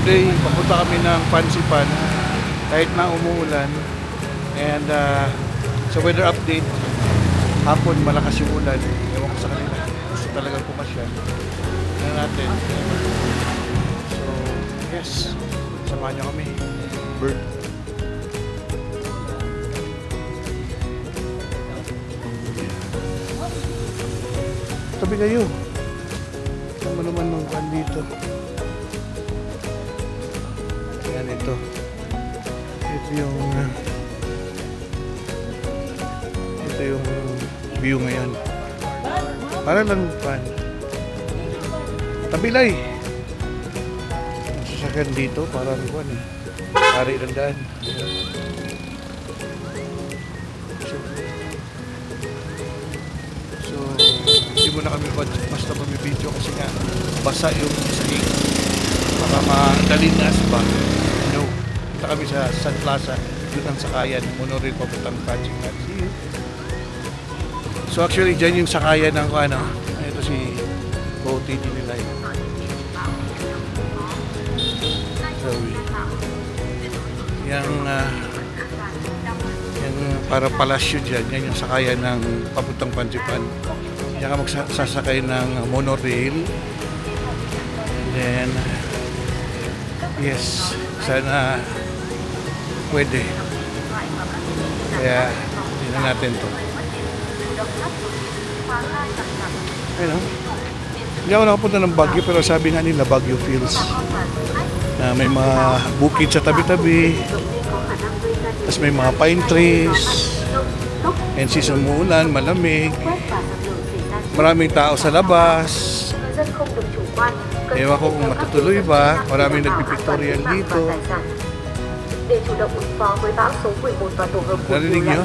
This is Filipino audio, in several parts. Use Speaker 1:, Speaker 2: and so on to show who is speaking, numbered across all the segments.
Speaker 1: Today, papunta kami ng Pansipan kahit na umuulan. And sa weather update, hapon malakas yung ulan. Ewan ko sa kanila. Gusto talagang pumasyan. Tingnan natin. So, yes. Samahan niyo kami. Bird. Tabi kayo. Tama naman ng pan dito. Yan ito. Ito yung view ngayon. Para lang pan. Tabilay. Sasakyan dito para kuan eh. Hari ng daan. So, hindi mo na kami basta video kasi nga basa yung sahig. Baka madalin na asba. No. Punta kami sa San Plaza. Doon ang sakayan. Monorail papuntang Catching Lot. See you. So actually, dyan yung sakayan ng ano. Ito si OTD nila yun. So, yung para palasyo dyan, yan yung sakayan ng papuntang Pansipan. Yan ka magsasakay ng monorail. And then, yes, sana pwede. Kaya, tingnan natin to. Ayun, hindi ako nakapunta ng Baguio, pero sabi nga nila Baguio feels na may mga bukid sa tabi-tabi, tapos may mga pine trees, and season umuulan, malamig, maraming tao sa labas. Ewan ko kung matutuloy ba, maraming nagpipictorial dito. Narinig nyo?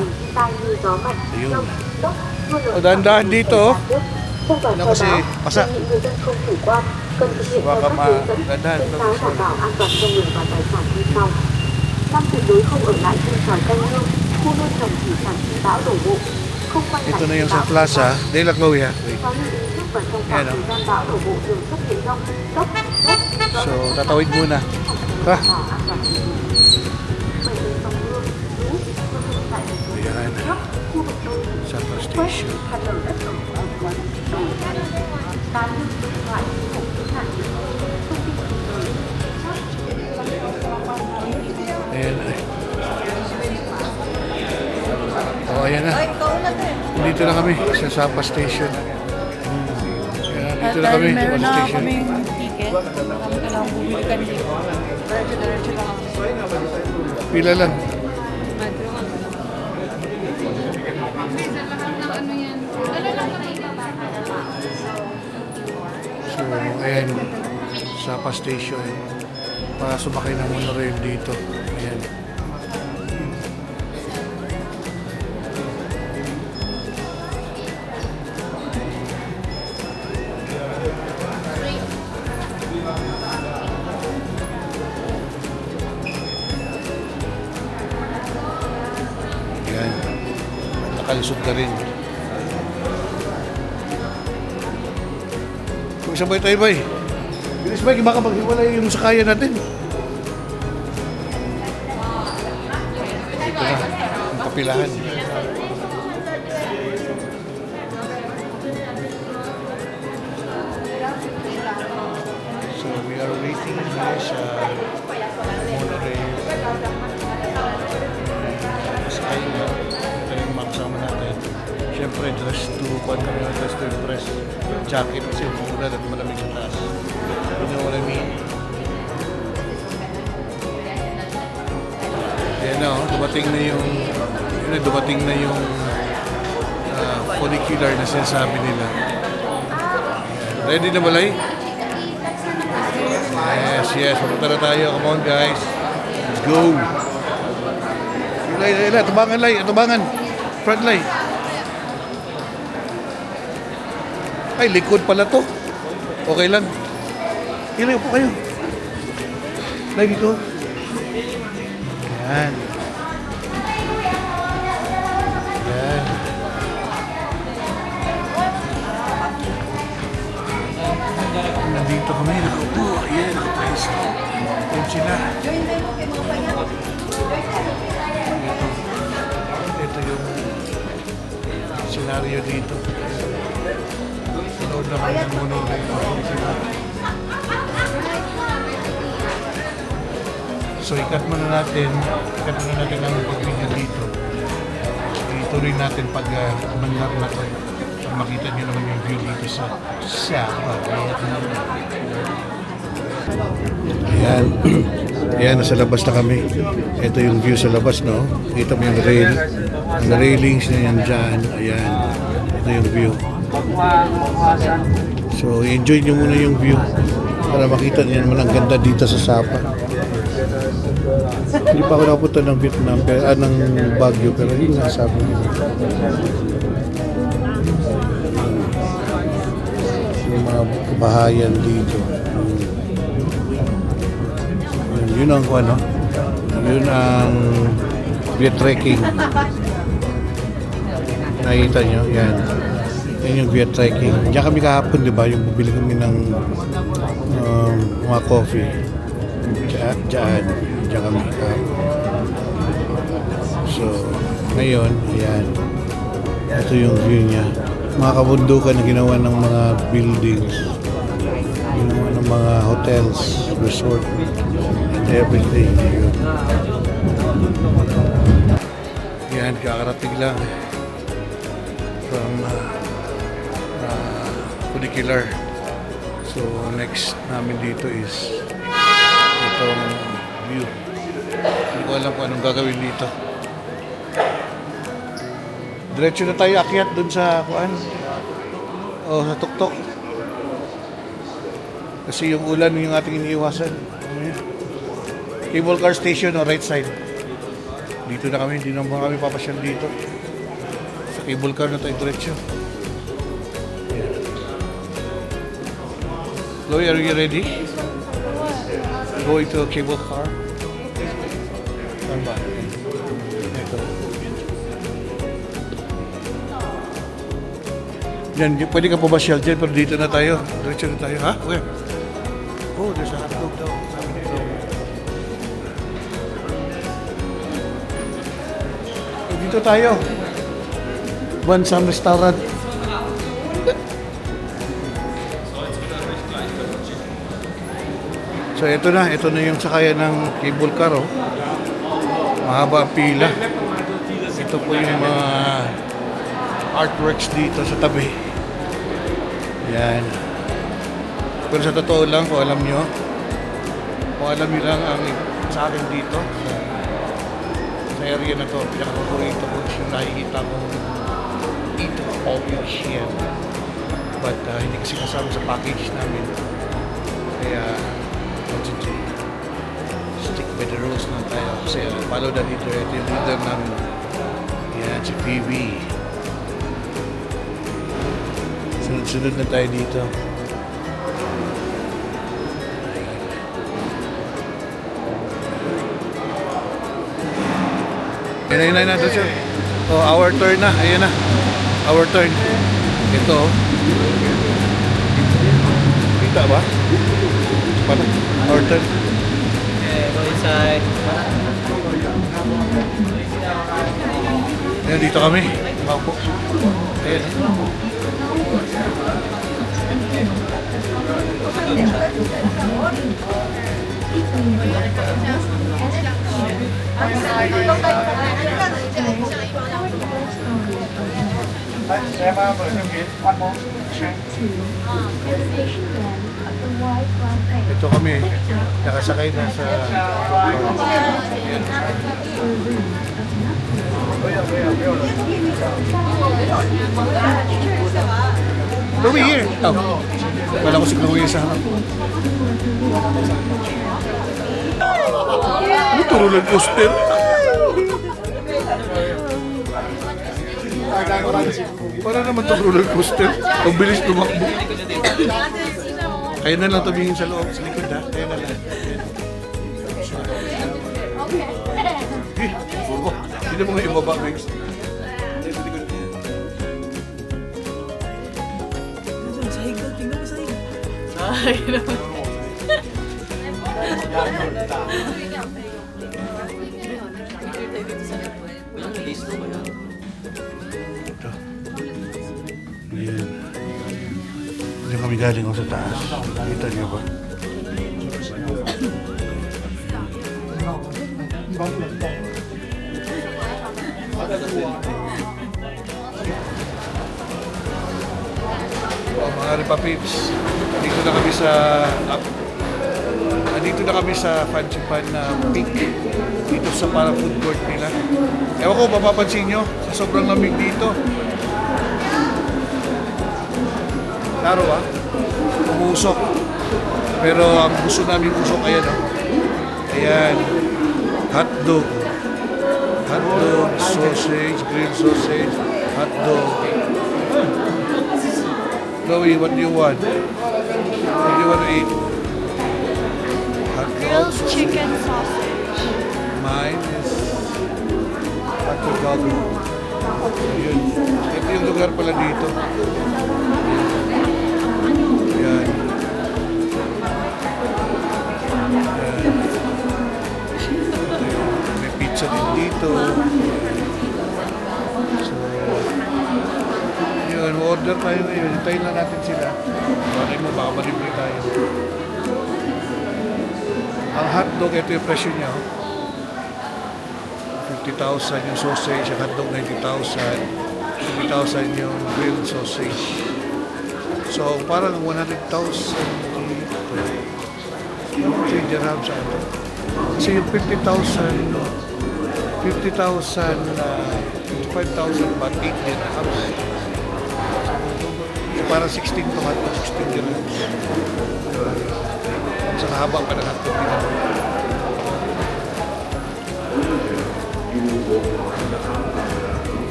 Speaker 1: Ayun. O, dahan-dahan dito. Ano kasi, basa. Baka dahan-dahan. Ito na yung sa plaza. De La Gloria. Ayan o. So, tatawid muna. Ha? Ayan. Central Station. Ayan. Oh, ayan na. Dito na kami sa Sapa Station. Ayan, dito na kami
Speaker 2: Meron
Speaker 1: sa
Speaker 2: na
Speaker 1: station.
Speaker 2: kaming ticket. Kami kailangan bumili kanina. Diretso lang ako.
Speaker 1: Pila lang. So, ayan. Sapa Station. Para sumakay ng monorail dito. Ayan. Ayan. Nakalisod na rin. Mag-isabay tayo ba eh? Bilis ba, baka maghiwalay yung sakayan natin. Ito na, ang kapilahan. So we are waiting here sa monorail. Sakay na. Ito yung makasama natin. Siyempre, dress to impress. Jacket kasi umuulan at malamig sa taas. You know what I mean? Ayan na, dumating na yung funicular na sinasabi nila. Ready na balay? Yes, papunta na tayo. Come on guys. Let's go. Lay, tubangan. Front lay. Ay, likod pala to. Okay lang. Ilayo po kayo. Lay dito. Ayan. Ayan. Nandito kami, nakaupo. Ayan, nakapwesto. Ayan sila. Ito yung senaryo dito. Nood na kami ng monorail. So ikat muna natin ang pag-video dito. Ituloy natin pag manlar na to. So, makita nyo naman yung view dito sa Ayan. Ayan, nasa labas na kami. Ito yung view sa labas, no? Kita mo yung rail. Ang railings na yan dyan. Ayan. Ito yung view. So, enjoy nyo muna yung view para makita nyo naman ang ganda dito sa Sapa. Hindi pa ako nakapunta ng Vietnam, ng Baguio, pero yun nga sabi nyo. Yung mga bahayan dito. Yun ang ano, yun ang view trekking. Nakita nyo, yan. Yan yung view trekking. Diyan kami kahapon, di ba? Yung bubili kami ng mga coffee. Diyan kami kahapon. So, ngayon, yan. Ito yung view niya. Mga kabundukan na ginawa ng mga buildings. Ginawa ng mga hotels, resort, and everything. Yan, kakarating lang from Funicular. So, next namin dito is itong view. Hindi ko alam kung anong gagawin dito. Diretso na tayo akyat dun sa kuan. O sa tuktok. Kasi yung ulan yung ating iniiwasan. Cable car station o right side. Dito na kami, hindi naman kami papasyal dito. Sa cable car na tayo diretso. Chloe, are you ready? Going to a cable car. Saan ba? Ito. Yan, pwede ka pumasyal dyan, pero dito na tayo. Diretso na tayo. Ha? Where? Oh, there's a hotdog daw. Sabi dito. Dito tayo. Bansang restaurant. So ito na yung sakayan ng cable car, oh. Mahaba ang pila. Ito po yung mga artworks dito sa tabi. Yan. Pero sa totoo lang, kung alam nyo lang ang sa akin dito, sa area na to, pinakapaborito ko yung nakikita ko eat all your shit. But hindi kasi kasama sa package namin. Kaya, stick by the rules na tayo. Kasi follow the leader. Ito yung leader namin. Yan, si PB. Sunod-sunod na tayo dito. Yan na doon siya. Oh, our turn na. Ayan na. Our turn. Ito. Kita ba? Paano? Our turn.
Speaker 3: Okay, go inside.
Speaker 1: Ayan, dito kami. Makaupo. Ayan. Ito kami, nakasakay na sa ayan. Chloe here. Oh. Wala ko si Chloe sa harap. Ano to roller coaster? Para naman to roller coaster. Ang bilis tumakbo. Kaya na lang tumingin sa loob, sa likod ha. Kaya na lang. Hindi mo nga ibaba, Max.
Speaker 2: bahay naman.
Speaker 1: Ito. Yan. Diyan kami galing sa taas. Kita niyo ba? Oh, mga Ripa Pips, dito na kami sa dito na kami sa Fancy Pan na peak dito sa para food court nila. Ewan ko, mapapansin nyo, sa sobrang lamig dito. Klaro ba? Umusok. Pero ang gusto namin usok, ayan oh. Ayan. Hotdog. Hotdog, sausage, grilled sausage, hotdog. Chloe, what do you want? What do you want to eat? Hot dog.
Speaker 2: Grilled chicken sausage.
Speaker 1: Mine is hot dog. Yun. Ito yung lugar pala dito. Yan. Yan. May pizza din dito. So, yun, order tayo ngayon. Hintayin lang natin sila. Bakit mo, baka malibre tayo. Ang hotdog, ito yung presyo niya. Oh. 50,000 yung sausage, yung hotdog 90,000. 50,000 yung grilled sausage. So, parang 100,000 dito. 3 dirham sa ito. Kasi yung 50,000, 55,000 baht 8 dirhams. So, parang 16 to 16 dirhams. Sa kahaba pa ng hotdog nila.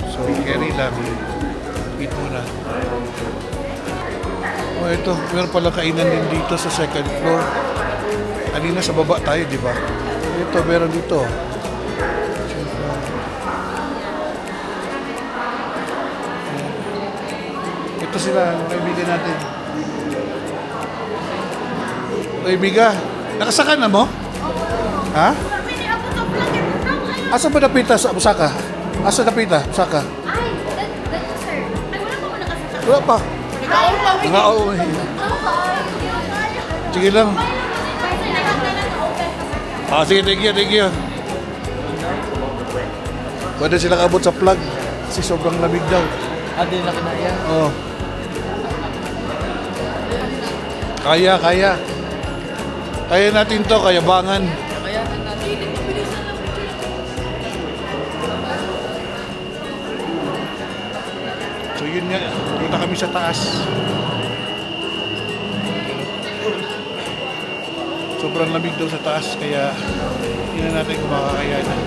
Speaker 1: So, carry lang. Eat muna. Oh, ito. Meron palang kainan din dito sa second floor. Kanina sa baba tayo, di ba? Ito, meron dito. Ito sila, kaibigan natin. Kaibigan, nakasaka na mo? Ha? Asa ba napita sa Osaka? Asa napita? Osaka?
Speaker 4: Ay, that sir. Ay, wala pa mo nakasaka.
Speaker 1: Wala pa.
Speaker 2: Nag-aulaw
Speaker 1: Nga, oo. Sige lang. Ah, sige, thank you. Pwede sila kabot sa plug. Kasi sobrang lamig daw.
Speaker 3: Adi na kinaya.
Speaker 1: Oh. Kaya. Kaya natin to, kayabangan.
Speaker 3: Kaya na natin.
Speaker 1: So yun nga, punta kami sa taas. Sobrang lamig daw sa taas, kaya hindi na natin kung makakayanan.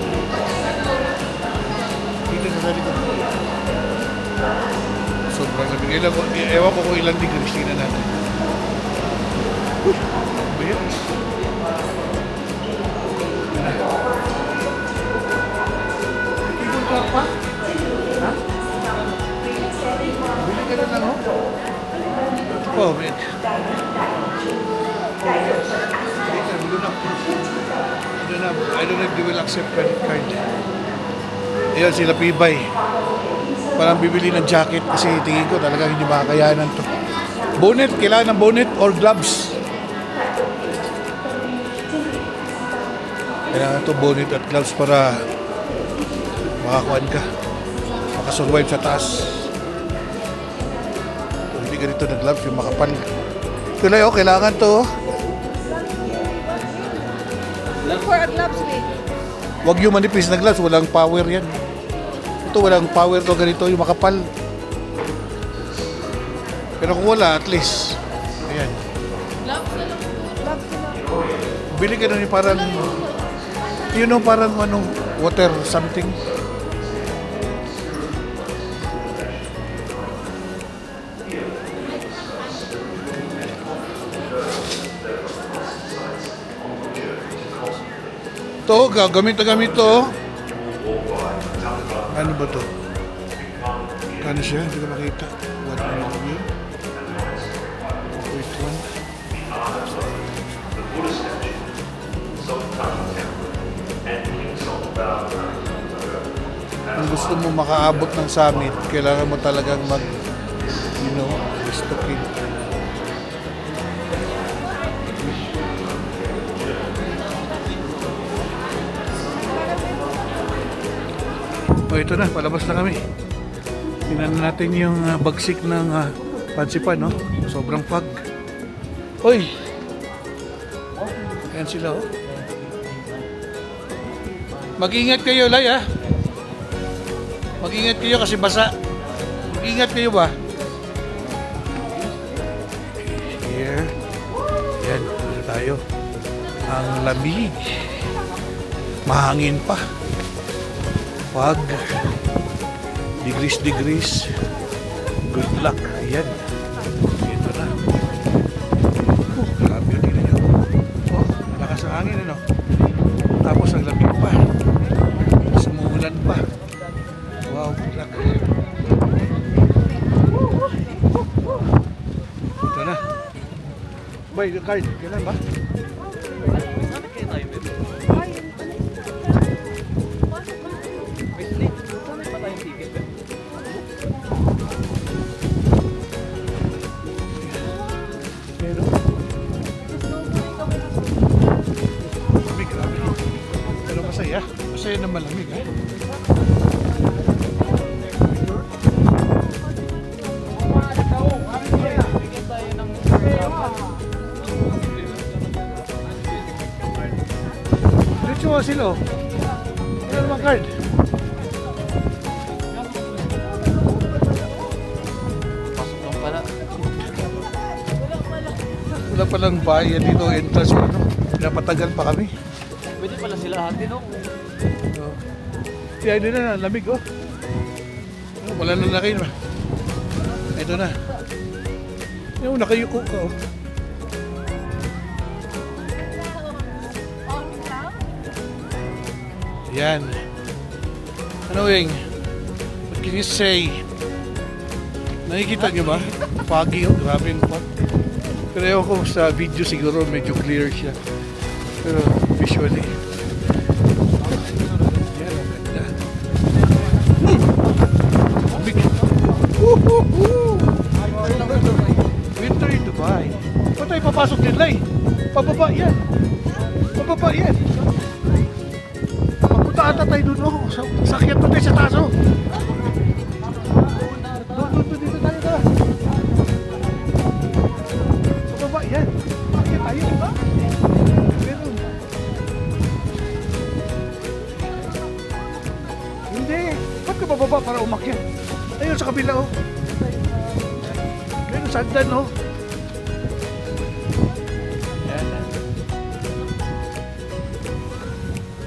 Speaker 1: Dito sa sarili ko. Sobrang lamig. Ewan ko kung ilang degrees, tingnan natin. Ba yun? Ibon ka pa? Ha? Bili ka na lang, oh. Oh, man. I don't know if they will accept credit card. Ayan sila Pibay. Parang bibili ng jacket kasi tingin ko talagang hindi makakayanan to. Bonnet, kailangan ng bonnet or gloves. Kailangan to bonnet at gloves para makakuan ka. Makasurvive sa taas. Kung hindi ganito na gloves, yung makapal. Kailangan to.
Speaker 2: Look for a gloves, mate.
Speaker 1: Huwag yung manipis na gloves, walang power yan. Ito, walang power to ganito, yung makapal. Pero kung wala, at least, ayan.
Speaker 2: Gloves na lang. Gloves na lang.
Speaker 1: Bili ka nun yung parang, you know, parang anong, water something. To, gamit to. Ano ba to? Ano siya? Hindi ko makita. What ano yun? Wait one. Kung gusto mo makaabot ng summit, kailangan mo talagang restocking. O ito na, palabas na kami. Tingnan natin yung bagsik ng Pansipan, no? Sobrang fog. Hoy! Ayan sila, oh. Mag-ingat kayo, Lay, ha? Mag-ingat kayo kasi basa. Mag-ingat kayo ba? Here. Yan, dito tayo. Ang lamig. Mahangin pa. Fog. Degrees. Good luck. Ayan. Ito na. Grabe yun. Tingnan nyo. Oh, malakas ang hangin, ano? Tapos ang lamig pa. Sumulan pa. Wow, good luck. Ito na. Bay, card. Kailan ba? Pero, lamig, grabe. Pero masaya. Masaya na malamig, ha? Diretso nga sila, oh. Wala naman card.
Speaker 3: Pasok lang pala.
Speaker 1: Wala palang bayan dito, entrance o ano. Pinapatagal pa kami.
Speaker 3: Pwede pala sila hati, no?
Speaker 1: Oh. Kaya hindi na, lamig, oh. Oh, wala na kayo ba? Ito na. Yung nakayuko ka, oh. Yan. Ano, Wing? What can you say? Nakikita nyo ba? Foggy, oh. Grabe yung fog. Pero ewan ko sa video siguro medyo clear siya. Pero visually. Yan, ang ganda. Big. Woohoo! Winter in Dubai. Ba't tayo papasok din, Lay? Pababa yan. Pababa yan. Papunta ata tayo dun, oh. Sakyan pa tayo sa taas, oh. Doon, dito tayo na. Pababa yan. Sakyan tayo, diba? Meron. Hindi. Ba't ka bababa para umakyat? Ayun sa kabila, oh. Meron sandan, oh. Yan.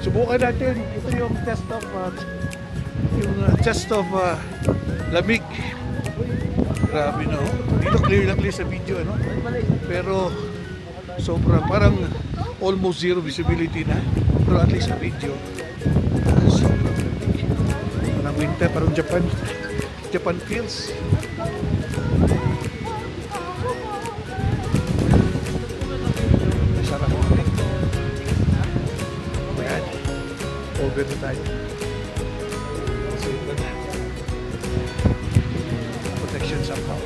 Speaker 1: Subukan natin. Ito yung test of lamig. Grabe, no? Dito clear sa video, ano? Pero sobra, parang almost zero visibility na. Pero at least sa video, sobrang lamig. Parang winter, parang Japan feels. Sarap. Ayan. Over na tayo. So, ito na. Protection somehow.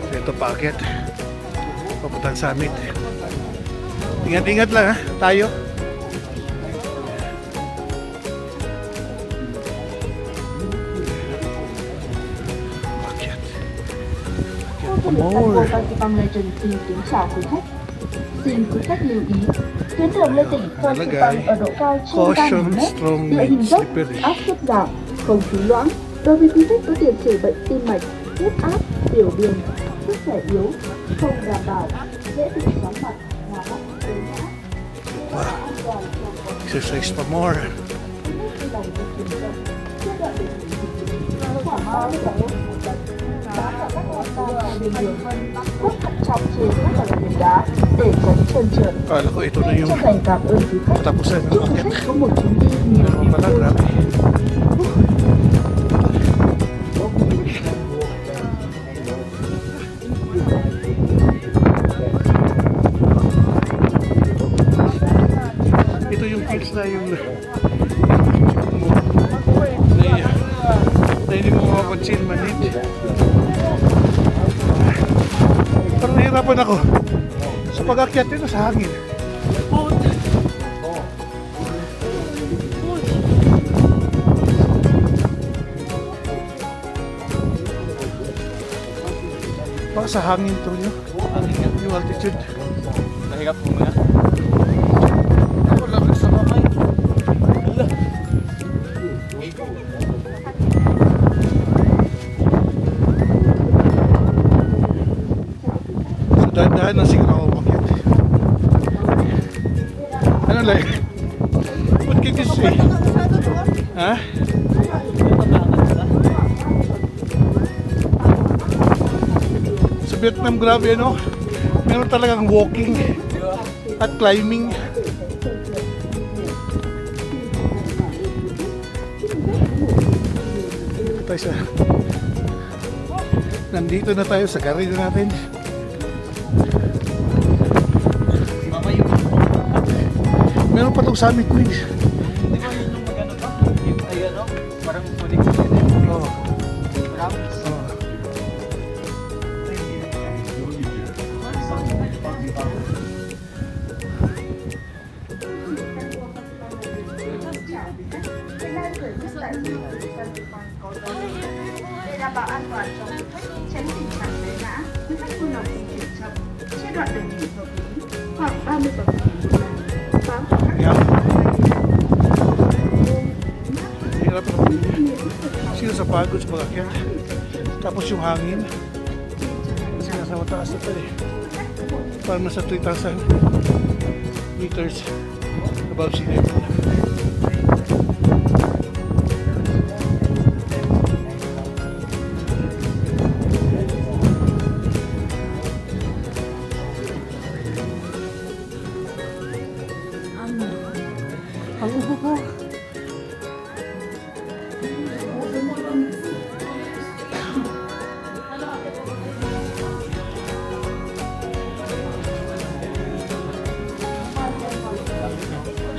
Speaker 1: So, ito paakyat. Papuntang summit. Ingat-ingat lang, ha, tayo. Paakyat.
Speaker 5: Cảng vụ Phan Xipang Legend xin kính chào quý khách. Xin quý khách lưu ý, tuyến đường lên tỉnh Phan Xipang ở độ cao trên 3.000 m, địa hình dốc, áp suất giảm, không khí loãng. Đối với quý khách có tiền sử bệnh tim mạch, huyết áp, tiểu đường, sức khỏe yếu, không đảm bảo, dễ bị chóng mặt, ngã bệnh, gây ngã. An toàn trong
Speaker 1: Exercise pa more.
Speaker 5: Quất thận trọng trên các tầng nền đá để tránh trơn trượt.
Speaker 1: Kala ko ito na yung
Speaker 5: Chân thành cảm ơn quý khách.
Speaker 1: katapusan ng
Speaker 5: Chúc quý
Speaker 1: paakyat.
Speaker 5: khách có một chuyến đi nhiều
Speaker 1: Pero
Speaker 5: niềm
Speaker 1: pala,
Speaker 5: vui.
Speaker 1: grabe. meters na yung na hindi mo mapapansin manit. Parang nahirapan ako sa pag-akyat dito sa hangin. Baka sa hangin to nyo. Yung altitude.
Speaker 3: Nahigap mo muna. Ako lang sa kamay. Hala.
Speaker 1: So dahan-dahan na siguro ako umakyat. Ano lang? What can you say? Ha? Sa Vietnam, grabe ano? Meron talagang walking at climbing. Tayo sa... Nandito na tayo sa garida natin. Meron pa itong summit wings.
Speaker 3: Di ba yun yung magano pa? Yung ay ano? Parang pulik ko yun eh.
Speaker 1: Oo.
Speaker 3: Promise.
Speaker 1: Oo.
Speaker 5: Để đảm bảo an toàn cho du khách, tránh tình trạng té ngã, quý khách vui lòng di chuyển chậm trên đoạn đường nghỉ hợp lý khoảng 30 bậc thang một lần. Bám vào các
Speaker 1: Yeah. Hirap ako. Sino sa pagod sa pag-akyat. Tapos yung hangin. Kasi nasa mataas na tayo eh. Parang nasa 3,000 meters above sea level. Ang ubo ko.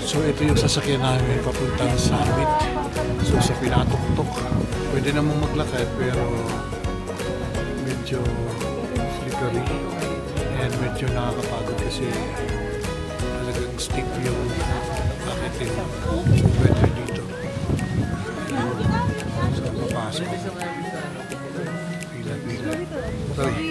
Speaker 1: So ito yung sasakyan namin papuntang summit. So sa pinatuktok. Pwede namang maglakad pero medyo slippery and medyo nakakapagod kasi talagang steep yung akitin. Pwede dito. So papasok. Pila-pila. Sorry.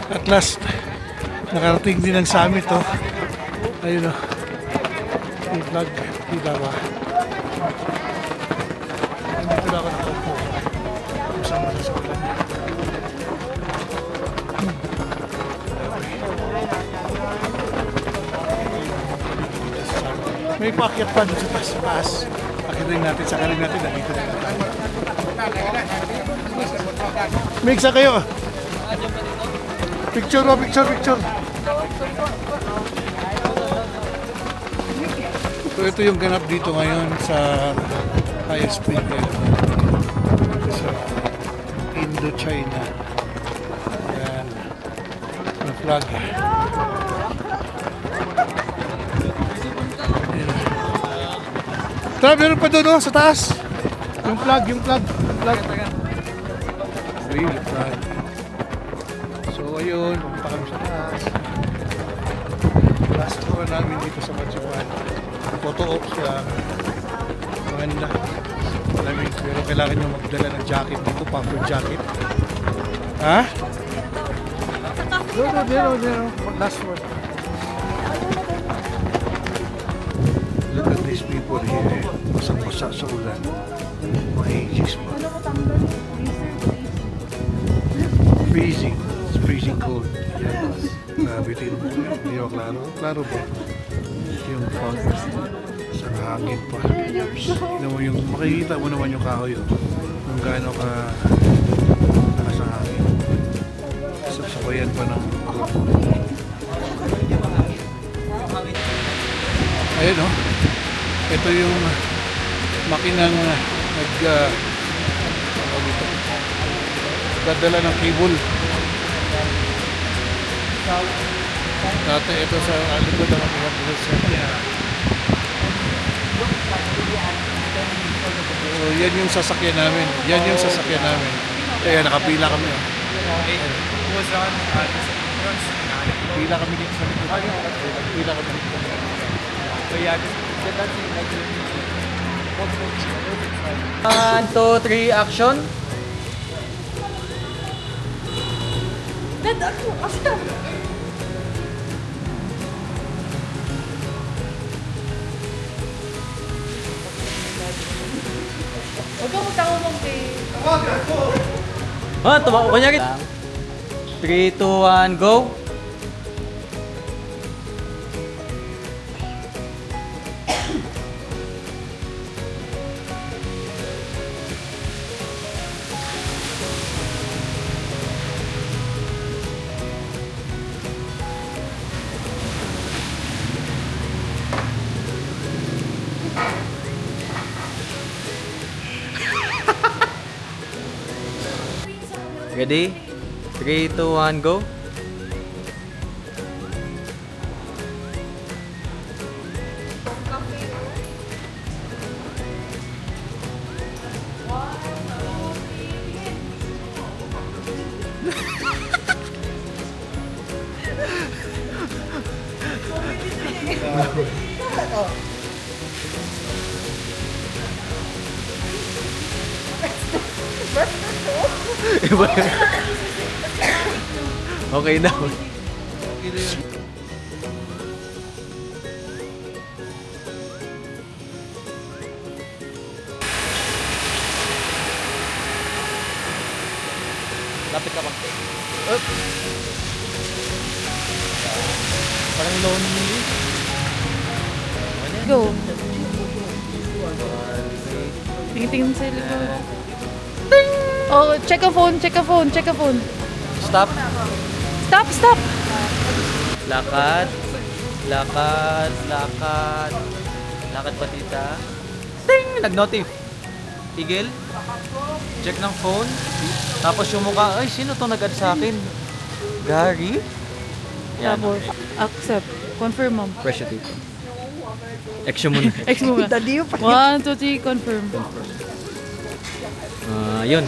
Speaker 1: At last, nakarating din ang summit oh. Ayun oh. Yung flag, kita ba? Nandito na ako nakaupo. Kusang mo sa ulan. May paakyat pa dun sa taas. Akitin natin, sakarin natin, nandito na tayo. Mixa kayo. Picture mo, picture. So ito yung ganap dito ngayon sa highest peak sa Indochina. Ayan. Yung flag. Ayan. Tara, meron pa doon oh, sa taas. Yung flag. Real flag. So ayun, pumunta kami sa taas. Last tour namin dito sa Machuan. Photo ops lang. Maganda. Malamig. Pero kailangan nyo magdala ng jacket dito, puffer jacket. Ha? No. Last one. Look at these people here. Basang-basa sa ulan. Mahigis pa. Freezing. It's freezing cold. Yan. Grabe din. Hindi ako klaro. Klaro ba? Yung fog. Sa hangin pa. Tignan mo yung, makikita mo naman yung kahoy. Oh. Kung gaano ka nasa hangin. Sasabayan pa ng cold. Ayun oh. Ito yung makinang dadala ng cable Dati ito sa likod ng mga Center. So yan yung sasakyan namin. Yan yung sasakyan namin. Kaya nakapila kami. Oh. Pila kami dito sa likod. Pila kami dito.
Speaker 3: One, two, three, action.
Speaker 2: Dad, ako, asta. Huwag kang magtanong kay...
Speaker 3: Ah, tumakbo ka niya rin. 3, 2, 1, go. Ready? 3, 2, 1, go. Okay na. Lapit ka pa. Up. Parang lonely.
Speaker 2: Go. Tingin sa likod. Oh, check a phone, check a phone, check a phone.
Speaker 3: Stop.
Speaker 2: Stop, stop.
Speaker 3: Lakad. Lakad. Lakad. Lakad pa tita. Ting! Nag-notif. Tigil. Check ng phone. Tapos yung mukha, ay, sino to nag-add sa akin? Gary? Yan.
Speaker 2: Tapos, accept. Confirm, ma'am.
Speaker 3: Pressure dito. Action muna.
Speaker 2: X muna. 1, 2, 3, confirm.
Speaker 3: Yun.